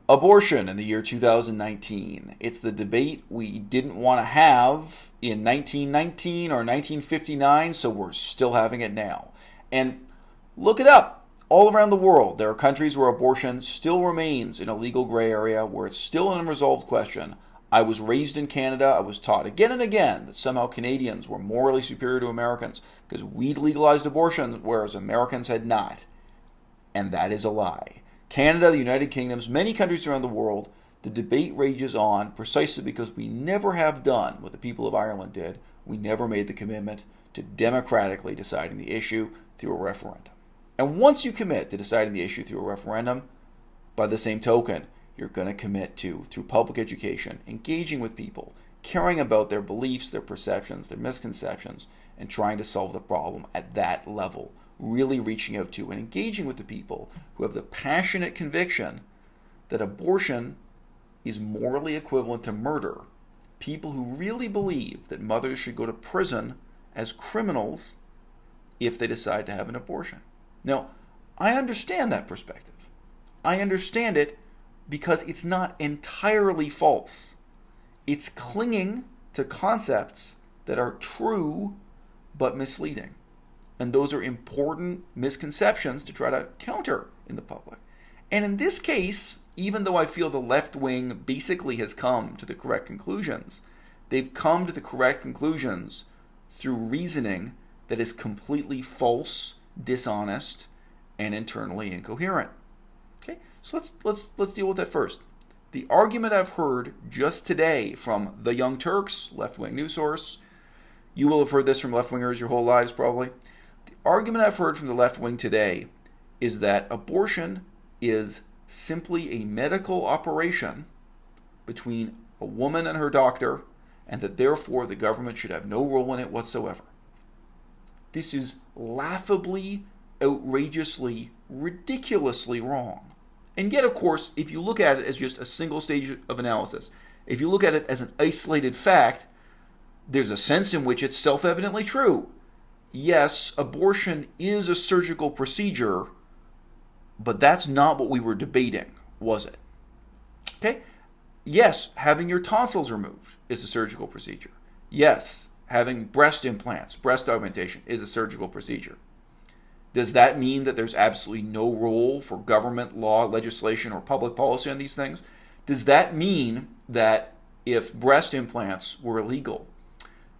Abortion in the year 2019. It's the debate we didn't want to have in 1919 or 1959, so we're still having it now. And look it up. All around the world, there are countries where abortion still remains in a legal gray area, where it's still an unresolved question. I was raised in Canada. I was taught again and again that somehow Canadians were morally superior to Americans because we'd legalized abortion, whereas Americans had not. And that is a lie. Canada, the United Kingdoms, many countries around the world, the debate rages on precisely because we never have done what the people of Ireland did. We never made the commitment to democratically deciding the issue through a referendum. And once you commit to deciding the issue through a referendum, by the same token, you're going to commit to, through public education, engaging with people, caring about their beliefs, their perceptions, their misconceptions, and trying to solve the problem at that level. Really reaching out to and engaging with the people who have the passionate conviction that abortion is morally equivalent to murder. People who really believe that mothers should go to prison as criminals if they decide to have an abortion. Now, I understand that perspective. I understand it because it's not entirely false. It's clinging to concepts that are true but misleading. And those are important misconceptions to try to counter in the public. And in this case, even though I feel the left wing basically has come to the correct conclusions, they've come to the correct conclusions through reasoning that is completely false, dishonest, and internally incoherent. Okay, so let's deal with that first. The argument I've heard just today from the Young Turks, left-wing news source, you will have heard this from left-wingers your whole lives probably. The argument I've heard from the left wing today is that abortion is simply a medical operation between a woman and her doctor, and that therefore the government should have no role in it whatsoever. This is laughably, outrageously, ridiculously wrong. And yet, of course, if you look at it as just a single stage of analysis, if you look at it as an isolated fact, there's a sense in which it's self-evidently true. Yes, abortion is a surgical procedure, but that's not what we were debating, was it? Okay? Yes, having your tonsils removed is a surgical procedure. Yes, having breast implants, breast augmentation is a surgical procedure. Does that mean that there's absolutely no role for government, law, legislation, or public policy on these things? Does that mean that if breast implants were illegal,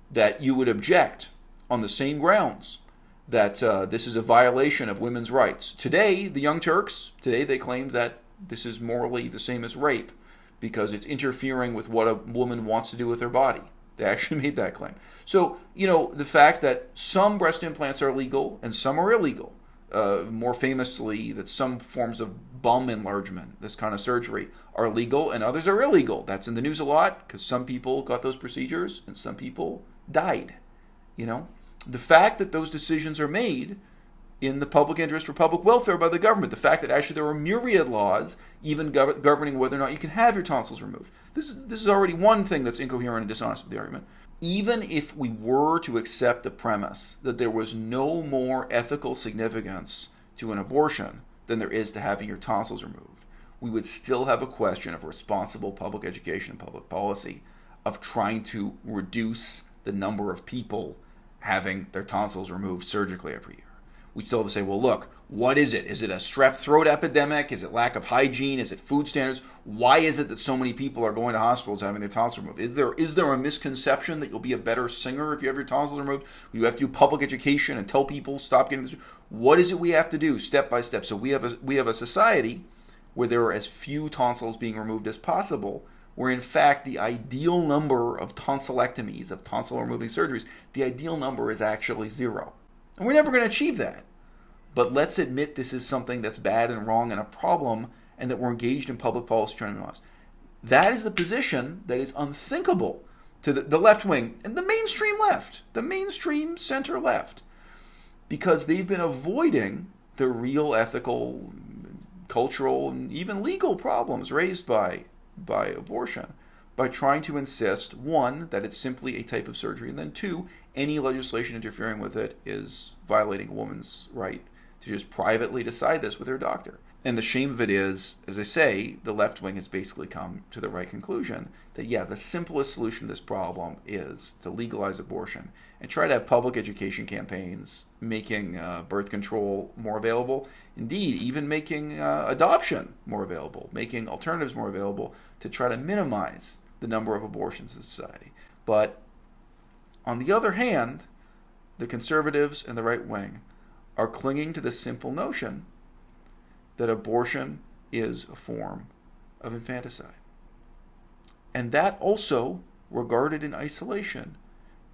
that you would object on the same grounds that this is a violation of women's rights? Today, the Young Turks, they claim that this is morally the same as rape because it's interfering with what a woman wants to do with her body. They actually made that claim. So, the fact that some breast implants are legal and some are illegal, more famously that some forms of bum enlargement, this kind of surgery, are legal and others are illegal. That's in the news a lot because some people got those procedures and some people died. The fact that those decisions are made in the public interest for public welfare by the government, the fact that actually there are myriad laws even governing whether or not you can have your tonsils removed. This is already one thing that's incoherent and dishonest with the argument. Even if we were to accept the premise that there was no more ethical significance to an abortion than there is to having your tonsils removed, we would still have a question of responsible public education and public policy of trying to reduce the number of people having their tonsils removed surgically every year. We still have to say, well, look, what is it? Is it a strep throat epidemic? Is it lack of hygiene? Is it food standards? Why is it that so many people are going to hospitals having their tonsils removed? Is there a misconception that you'll be a better singer if you have your tonsils removed? You have to do public education and tell people stop getting this. What is it we have to do step by step? So we have a society where there are as few tonsils being removed as possible, where in fact the ideal number of tonsillectomies, of tonsil removing surgeries, the ideal number is actually 0. And we're never going to achieve that. But let's admit this is something that's bad and wrong and a problem, and that we're engaged in public policy trying to minimize. That is the position that is unthinkable to the left wing and the mainstream left, the mainstream center left, because they've been avoiding the real ethical, cultural, and even legal problems raised by abortion by trying to insist, one, that it's simply a type of surgery, and then two, any legislation interfering with it is violating a woman's right to just privately decide this with her doctor. And the shame of it is, as I say, the left wing has basically come to the right conclusion that, yeah, the simplest solution to this problem is to legalize abortion and try to have public education campaigns making birth control more available. Indeed, even making adoption more available, making alternatives more available to try to minimize the number of abortions in society. But on the other hand, the conservatives and the right wing are clinging to the simple notion that abortion is a form of infanticide. And that also, regarded in isolation,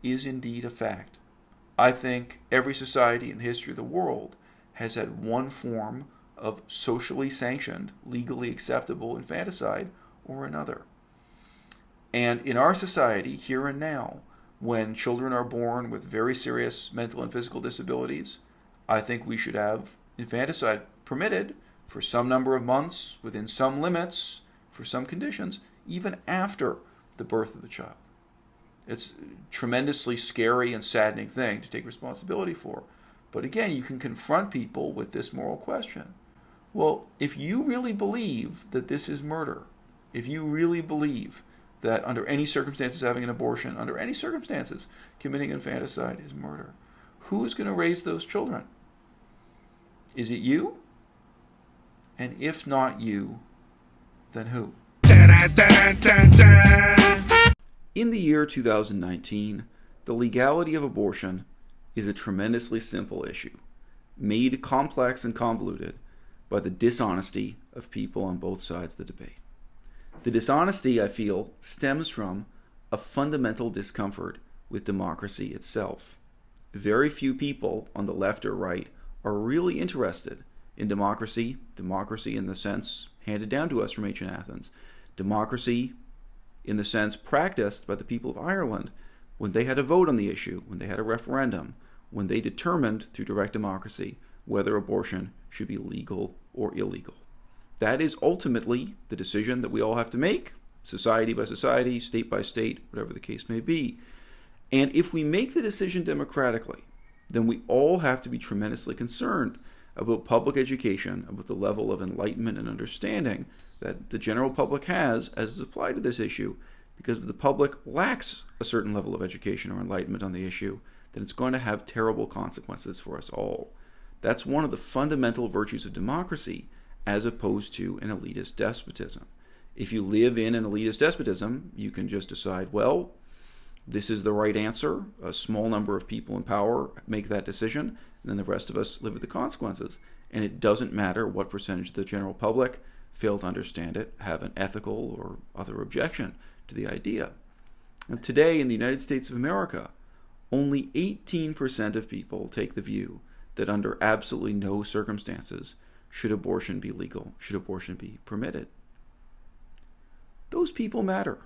is indeed a fact. I think every society in the history of the world has had one form of socially sanctioned, legally acceptable infanticide or another. And in our society, here and now, when children are born with very serious mental and physical disabilities, I think we should have infanticide permitted for some number of months, within some limits, for some conditions, even after the birth of the child. It's a tremendously scary and saddening thing to take responsibility for. But again, you can confront people with this moral question. Well, if you really believe that this is murder, if you really believe that under any circumstances having an abortion, under any circumstances committing infanticide is murder, who is going to raise those children? Is it you? And if not you, then who? In the year 2019, the legality of abortion is a tremendously simple issue, made complex and convoluted by the dishonesty of people on both sides of the debate. The dishonesty, I feel, stems from a fundamental discomfort with democracy itself. Very few people on the left or right are really interested in democracy in the sense handed down to us from ancient Athens, democracy in the sense practiced by the people of Ireland when they had a vote on the issue, when they had a referendum, when they determined through direct democracy whether abortion should be legal or illegal. That is ultimately the decision that we all have to make, society by society, state by state, whatever the case may be. And if we make the decision democratically, then we all have to be tremendously concerned about public education, about the level of enlightenment and understanding that the general public has as is applied to this issue, because if the public lacks a certain level of education or enlightenment on the issue, then it's going to have terrible consequences for us all. That's one of the fundamental virtues of democracy, as opposed to an elitist despotism. If you live in an elitist despotism, you can just decide, well, this is the right answer. A small number of people in power make that decision, and then the rest of us live with the consequences. And it doesn't matter what percentage of the general public fail to understand it, have an ethical or other objection to the idea. And today in the United States of America, only 18% of people take the view that under absolutely no circumstances should abortion be legal, should abortion be permitted. Those people matter.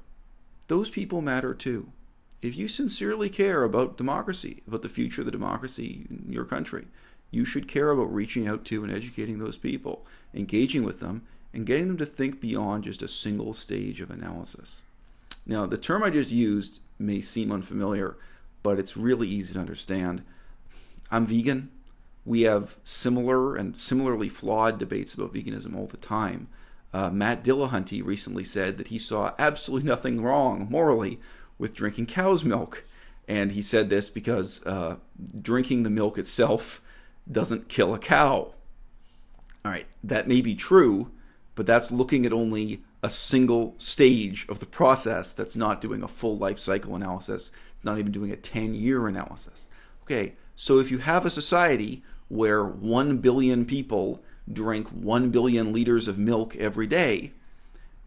Those people matter too. If you sincerely care about democracy, about the future of the democracy in your country, you should care about reaching out to and educating those people, engaging with them, and getting them to think beyond just a single stage of analysis. Now, the term I just used may seem unfamiliar, but it's really easy to understand. I'm vegan. We have similar and similarly flawed debates about veganism all the time. Matt Dillahunty recently said that he saw absolutely nothing wrong morally with drinking cow's milk. And he said this because drinking the milk itself doesn't kill a cow. All right, that may be true, but that's looking at only a single stage of the process. That's not doing a full life cycle analysis. It's not even doing a 10-year analysis. Okay, so if you have a society where 1 billion people drink 1 billion liters of milk every day,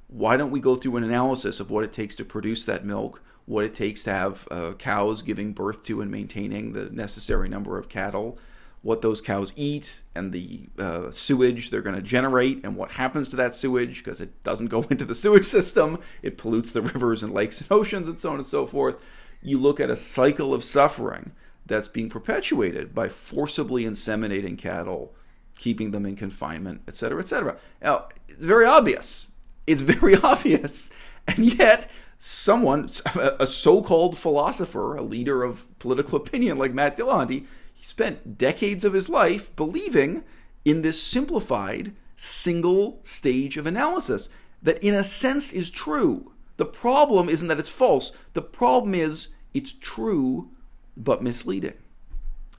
why don't we go through an analysis of what it takes to produce that milk, what it takes to have cows giving birth to and maintaining the necessary number of cattle, what those cows eat, and the sewage they're going to generate, and what happens to that sewage, because it doesn't go into the sewage system, it pollutes the rivers and lakes and oceans and so on and so forth. You look at a cycle of suffering that's being perpetuated by forcibly inseminating cattle, keeping them in confinement, etc., etc. Now, it's very obvious. It's very obvious. And yet, someone, a so-called philosopher, a leader of political opinion like Matt Dillahunty, he spent decades of his life believing in this simplified, single stage of analysis that in a sense is true. The problem isn't that it's false. The problem is it's true but misleading.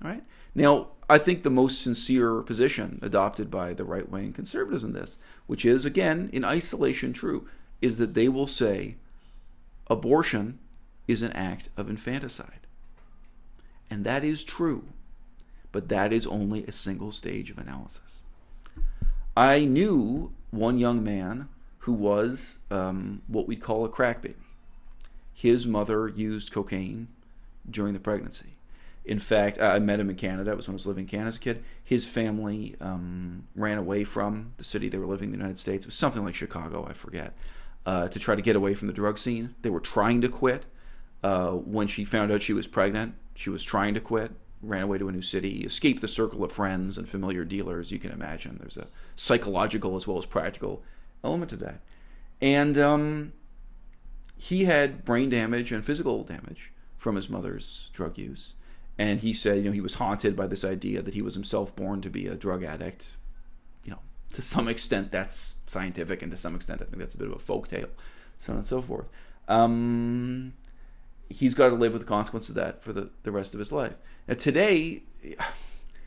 All right? Now, I think the most sincere position adopted by the right-wing conservatives in this, which is, again, in isolation true, is that they will say abortion is an act of infanticide. And that is true, but that is only a single stage of analysis. I knew one young man who was what we'd call a crack baby. His mother used cocaine during the pregnancy. In fact, I met him in Canada. It was when I was living in Canada as a kid. His family ran away from the city they were living in, the United States. It was something like Chicago, I forget, to try to get away from the drug scene. They were trying to quit. When she found out she was pregnant, she was trying to quit, ran away to a new city, escaped the circle of friends and familiar dealers. You can imagine there's a psychological as well as practical element to that. And he had brain damage and physical damage from his mother's drug use. And he said, he was haunted by this idea that he was himself born to be a drug addict. To some extent that's scientific, and to some extent I think that's a bit of a folktale, so on and so forth. He's got to live with the consequence of that for the rest of his life. Now today,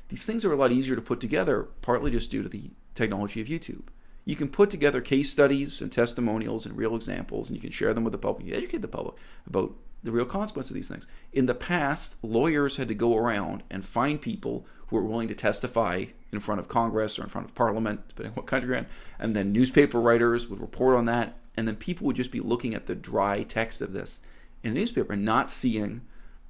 these things are a lot easier to put together, partly just due to the technology of YouTube. You can put together case studies and testimonials and real examples, and you can share them with the public. You educate the public about the real consequence of these things. In the past, lawyers had to go around and find people who were willing to testify in front of Congress or in front of Parliament, depending on what country you're in, and then newspaper writers would report on that, and then people would just be looking at the dry text of this in a newspaper and not seeing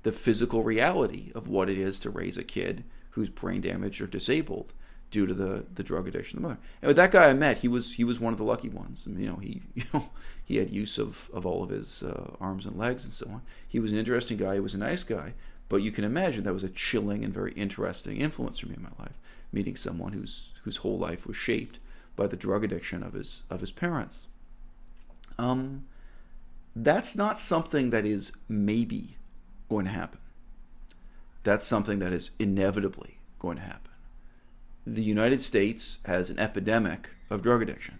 the physical reality of what it is to raise a kid who's brain damaged or disabled due to the drug addiction of the mother. And with that guy I met, he was one of the lucky ones. He had use of all of his arms and legs and so on. He was an interesting guy. He was a nice guy. But you can imagine that was a chilling and very interesting influence for me in my life, meeting someone whose whole life was shaped by the drug addiction of his parents. That's not something that is maybe going to happen. That's something that is inevitably going to happen. The United States has an epidemic of drug addiction.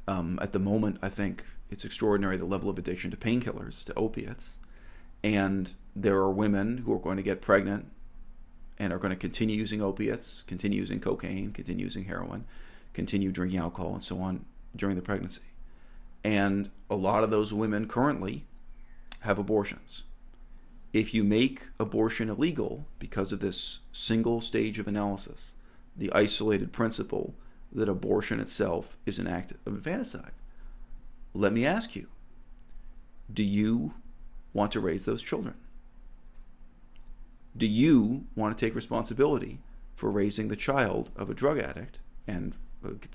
At the moment, I think it's extraordinary the level of addiction to painkillers, to opiates. And there are women who are going to get pregnant and are going to continue using opiates, continue using cocaine, continue using heroin, continue drinking alcohol, and so on during the pregnancy. And a lot of those women currently have abortions. If you make abortion illegal because of this single stage of analysis, the isolated principle that abortion itself is an act of infanticide, let me ask you, do you want to raise those children? Do you want to take responsibility for raising the child of a drug addict? And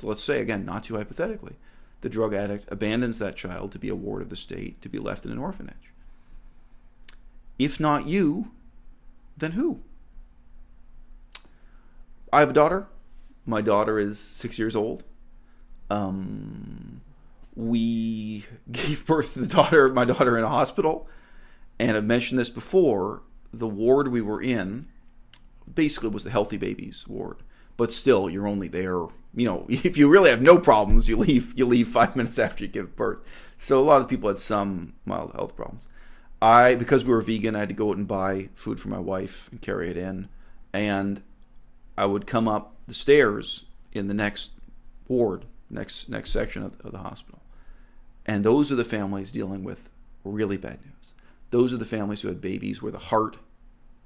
let's say, again, not too hypothetically, the drug addict abandons that child to be a ward of the state, to be left in an orphanage. If not you, then who? I have a daughter. My daughter is 6 years old. We gave birth to my daughter in a hospital. And I've mentioned this before, the ward we were in basically was the healthy babies ward. But still, you're only there, if you really have no problems, you leave 5 minutes after you give birth. So a lot of people had some mild health problems. Because we were vegan, I had to go out and buy food for my wife and carry it in. And I would come up the stairs in the next ward, next section of the hospital. And those are the families dealing with really bad news. Those are the families who had babies where the heart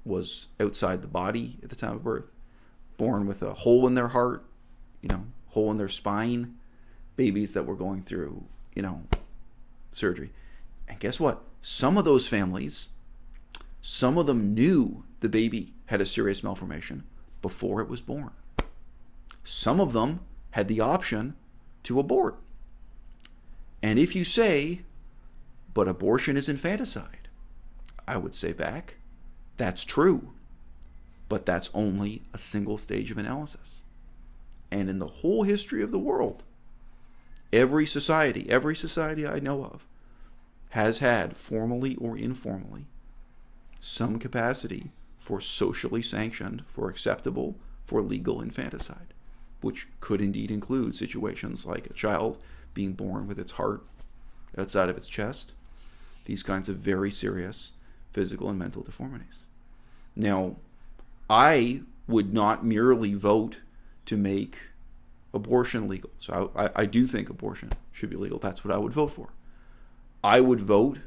was outside the body at the time of birth, born with a hole in their heart, hole in their spine, babies that were going through, surgery. And guess what? Some of those families, some of them knew the baby had a serious malformation before it was born. Some of them had the option to abort. And if you say, but abortion is infanticide, I would say back, that's true, but that's only a single stage of analysis. And in the whole history of the world, every society I know of, has had, formally or informally, some capacity for socially sanctioned, for acceptable, for legal infanticide. which could indeed include situations like a child being born with its heart outside of its chest, these kinds of very serious physical and mental deformities. Now, I would not merely vote to make abortion legal. So I do think abortion should be legal. That's what I would vote for. I would vote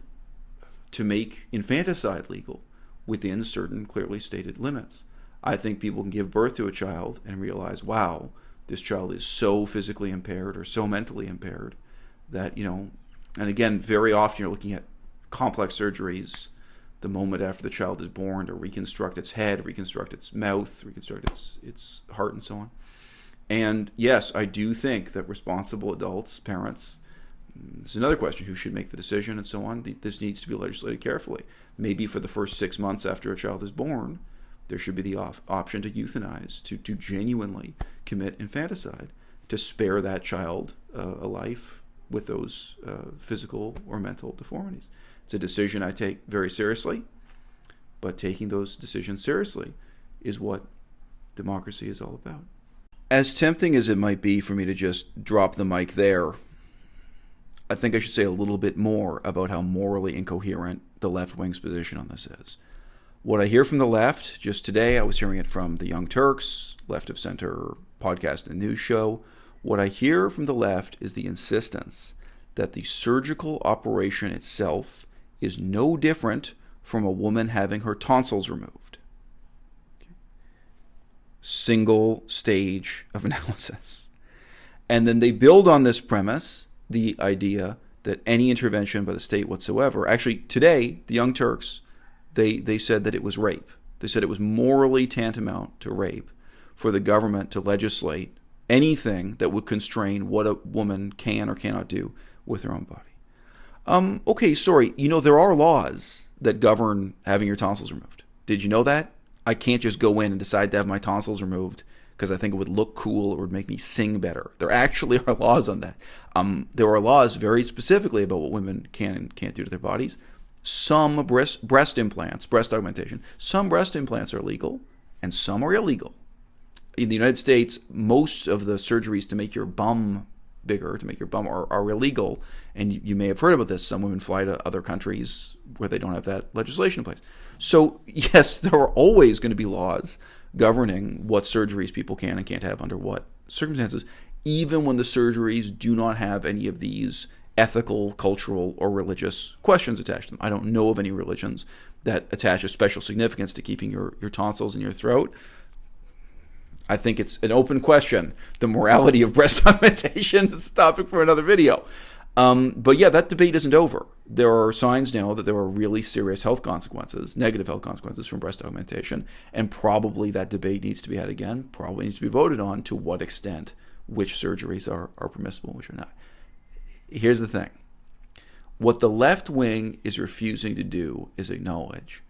to make infanticide legal within certain clearly stated limits. I think people can give birth to a child and realize, wow, this child is so physically impaired or so mentally impaired that, and again, very often you're looking at complex surgeries the moment after the child is born to reconstruct its head, reconstruct its mouth, reconstruct its heart, and so on. And yes, I do think that responsible adults, parents, this is another question, who should make the decision and so on. This needs to be legislated carefully. Maybe for the first 6 months after a child is born, there should be the option to euthanize, to genuinely commit infanticide, to spare that child a life with those physical or mental deformities. It's a decision I take very seriously, but taking those decisions seriously is what democracy is all about. As tempting as it might be for me to just drop the mic there, I think I should say a little bit more about how morally incoherent the left wing's position on this is. What I hear from the left, just today, I was hearing it from the Young Turks, Left of Center podcast and news show. What I hear from the left is the insistence that the surgical operation itself is no different from a woman having her tonsils removed. Single stage of analysis. And then they build on this premise the idea that any intervention by the state whatsoever, actually today, the Young Turks, they said that it was rape. They said it was morally tantamount to rape for the government to legislate anything that would constrain what a woman can or cannot do with her own body. Okay, sorry, there are laws that govern having your tonsils removed. Did you know that? I can't just go in and decide to have my tonsils removed because I think it would look cool or would make me sing better. There actually are laws on that. There are laws very specifically about what women can and can't do to their bodies. Some breast implants, breast augmentation, some breast implants are legal and some are illegal. In the United States, most of the surgeries to make your bum bigger, to make your bum, are illegal. And you may have heard about this. Some women fly to other countries where they don't have that legislation in place. So yes, there are always going to be laws governing what surgeries people can and can't have under what circumstances, even when the surgeries do not have any of these ethical, cultural, or religious questions attached to them. I don't know of any religions that attach a special significance to keeping your tonsils in your throat. I think it's an open question. The morality of breast augmentation is a topic for another video. But yeah, that debate isn't over. There are signs now that there are really serious health consequences, negative health consequences from breast augmentation, and probably that debate needs to be had again, probably needs to be voted on to what extent which surgeries are permissible and which are not. Here's the thing. What the left wing is refusing to do is acknowledge,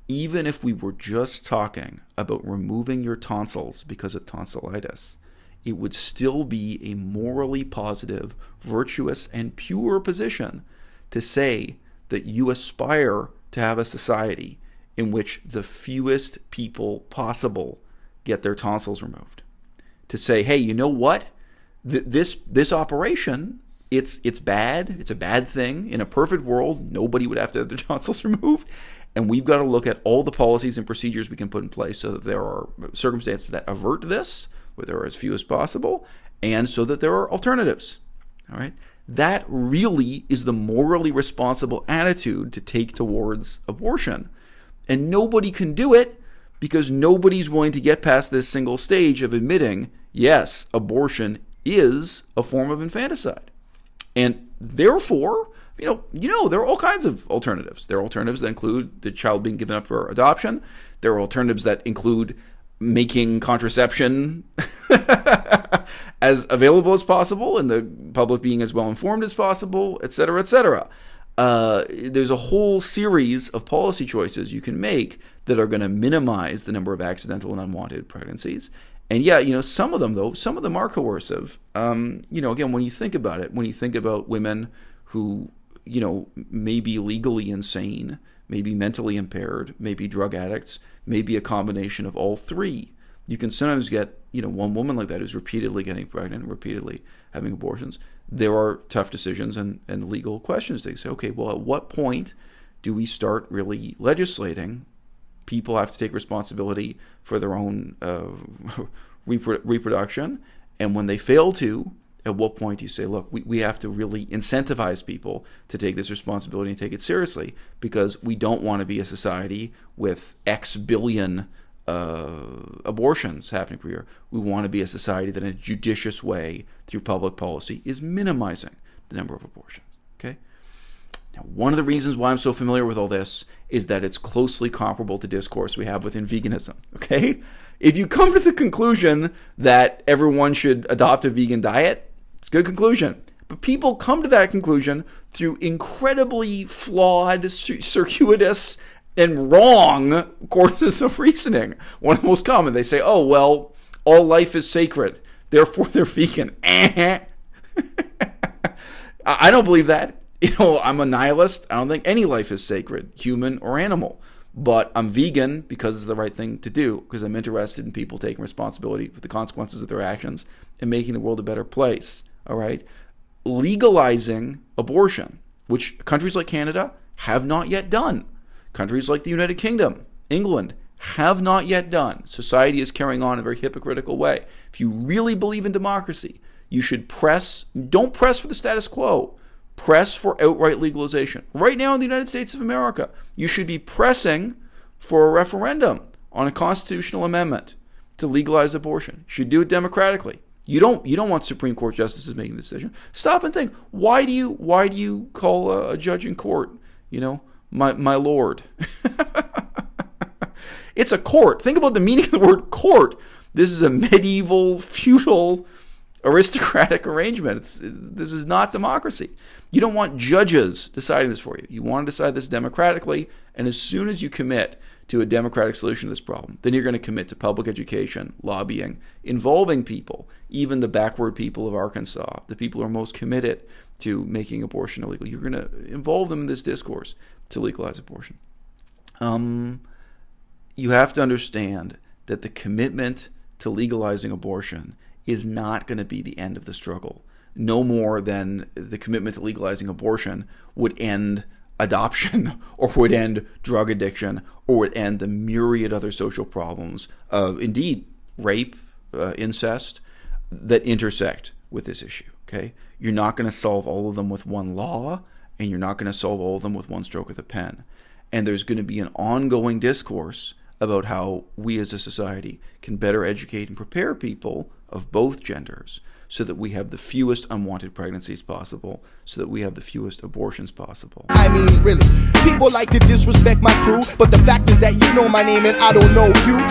even if we were just talking about removing your tonsils because of tonsillitis, it would still be a morally positive, virtuous, and pure position to say that you aspire to have a society in which the fewest people possible get their tonsils removed. To say, hey, you know what? This operation, it's bad. It's a bad thing. In a perfect world, nobody would have to have their tonsils removed. And we've got to look at all the policies and procedures we can put in place so that there are circumstances that avert this, where there are as few as possible, and so that there are alternatives. All right? That really is the morally responsible attitude to take towards abortion. And nobody can do it because nobody's willing to get past this single stage of admitting, yes, abortion is a form of infanticide. And therefore, there are all kinds of alternatives. There are alternatives that include the child being given up for adoption. There are alternatives that include making contraception as available as possible and the public being as well informed as possible, et cetera, et cetera. There's a whole series of policy choices you can make that are going to minimize the number of accidental and unwanted pregnancies. And yeah, some of them are coercive. Again, when you think about it, when you think about women who, may be legally insane, may be mentally impaired, may be drug addicts, may be a combination of all three. you can sometimes get, one woman like that who's repeatedly getting pregnant and repeatedly having abortions. There are tough decisions and legal questions. They say, okay, well, at what point do we start really legislating? People have to take responsibility for their own reproduction. And when they fail to, at what point do you say, look, we have to really incentivize people to take this responsibility and take it seriously, because we don't want to be a society with X billion abortions happening per year. We want to be a society that in a judicious way, through public policy, is minimizing the number of abortions. Okay? Now, one of the reasons why I'm so familiar with all this is that it's closely comparable to discourse we have within veganism. Okay? If you come to the conclusion that everyone should adopt a vegan diet, it's a good conclusion. But people come to that conclusion through incredibly flawed, circuitous, and wrong courses of reasoning. One of the most common, they say, oh, well, all life is sacred, therefore they're vegan. I don't believe that. I'm a nihilist. I don't think any life is sacred, human or animal. But I'm vegan because it's the right thing to do, because I'm interested in people taking responsibility for the consequences of their actions and making the world a better place. All right? Legalizing abortion, which countries like Canada have not yet done. Countries like the United Kingdom, England, have not yet done. Society is carrying on in a very hypocritical way. If you really believe in democracy, you should don't press for the status quo. Press for outright legalization. Right now in the United States of America, you should be pressing for a referendum on a constitutional amendment to legalize abortion. You should do it democratically. You don't want Supreme Court justices making the decision. Stop and think. Why do you call a judge in court, my lord? It's a court. Think about the meaning of the word court. This is a medieval, feudal, aristocratic arrangement. This is not democracy. You don't want judges deciding this for you. You want to decide this democratically, and as soon as you commit to a democratic solution to this problem, then you're going to commit to public education, lobbying, involving people, even the backward people of Arkansas, the people who are most committed to making abortion illegal. You're going to involve them in this discourse to legalize abortion. You have to understand that the commitment to legalizing abortion is not going to be the end of the struggle. No more than the commitment to legalizing abortion would end adoption, or would end drug addiction, or would end the myriad other social problems of, indeed, rape, incest, that intersect with this issue. Okay? You're not going to solve all of them with one law, and you're not going to solve all of them with one stroke of the pen. And there's going to be an ongoing discourse about how we as a society can better educate and prepare people of both genders so that we have the fewest unwanted pregnancies possible, so that we have the fewest abortions possible. I mean, really, people like to disrespect my crew, but the fact is that you know my name and I don't know you.